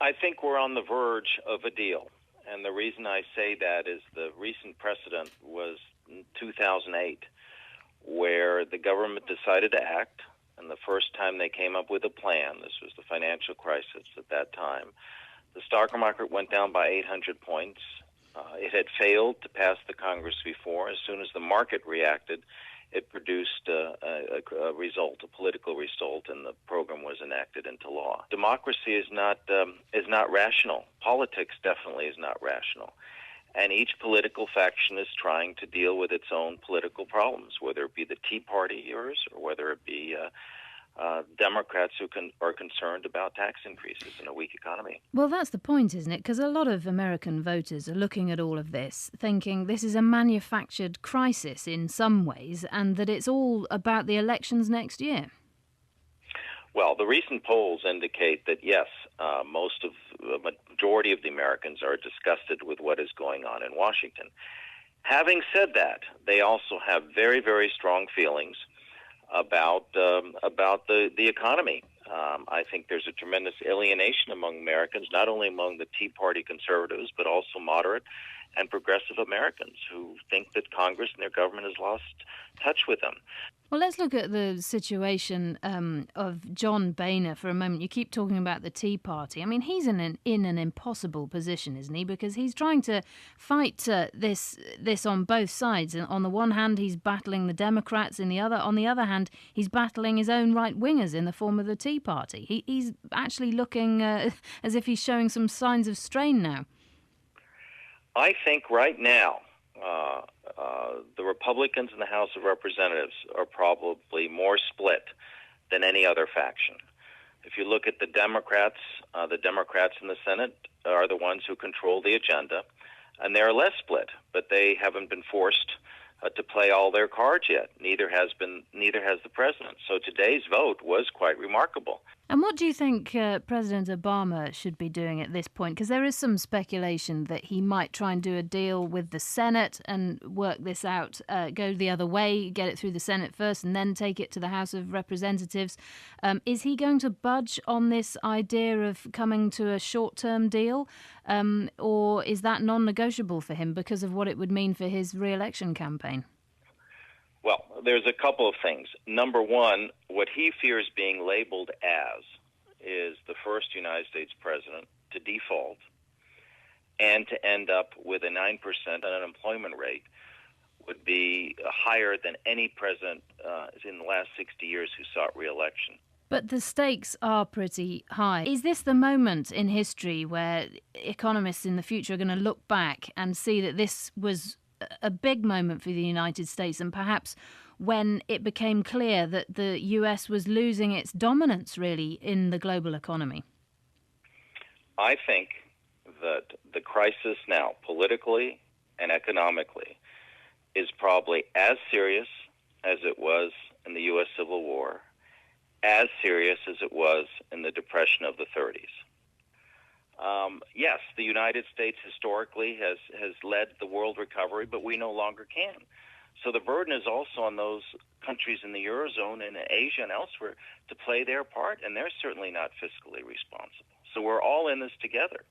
I think we're on the verge of a deal. And the reason I say that is the recent precedent was in 2008, where the government decided to act. And the first time they came up with a plan, this was the financial crisis at that time, the stock market went down by 800 points. It had failed to pass the Congress before. As soon as the market reacted, it produced a result, a political result, and the program was enacted into law. Democracy is not rational. Politics definitely is not rational. And each political faction is trying to deal with its own political problems, whether it be the Tea Partiers or whether it be Democrats who are concerned about tax increases in a weak economy. Well, that's the point, isn't it? Because a lot of American voters are looking at all of this, thinking this is a manufactured crisis in some ways, and that it's all about the elections next year. Well, the recent polls indicate that, yes, a majority of the Americans are disgusted with what is going on in Washington. Having said that, they also have very, very strong feelings about the economy. I think there's a tremendous alienation among Americans, not only among the Tea Party conservatives, but also moderate and progressive Americans who think that Congress and their government has lost touch with them. Well, let's look at the situation of John Boehner for a moment. You keep talking about the Tea Party. I mean, he's in an impossible position, isn't he? Because he's trying to fight this on both sides. And on the one hand, he's battling the Democrats. On the other hand, he's battling his own right-wingers in the form of the Tea Party. He's actually looking as if he's showing some signs of strain now. I think right now, the Republicans in the House of Representatives are probably more split than any other faction. If you look at the Democrats in the Senate are the ones who control the agenda, and they're less split, but they haven't been forced to play all their cards yet. Neither has the president. So today's vote was quite remarkable. And what do you think President Obama should be doing at this point? Because there is some speculation that he might try and do a deal with the Senate and work this out, go the other way, get it through the Senate first and then take it to the House of Representatives. Is he going to budge on this idea of coming to a short-term deal? Or is that non-negotiable for him because of what it would mean for his re-election campaign? Well, there's a couple of things. Number one, what he fears being labeled as is the first United States president to default and to end up with a 9% unemployment rate would be higher than any president in the last 60 years who sought re-election. But the stakes are pretty high. Is this the moment in history where economists in the future are going to look back and see that this was a big moment for the United States, and perhaps when it became clear that the US was losing its dominance, really, in the global economy? I think that the crisis now, politically and economically, is probably as serious as it was in the U.S. Civil War, as serious as it was in the Depression of the 30s. Yes, the United States historically has led the world recovery, but we no longer can. So the burden is also on those countries in the Eurozone and in Asia and elsewhere to play their part, and they're certainly not fiscally responsible. So we're all in this together.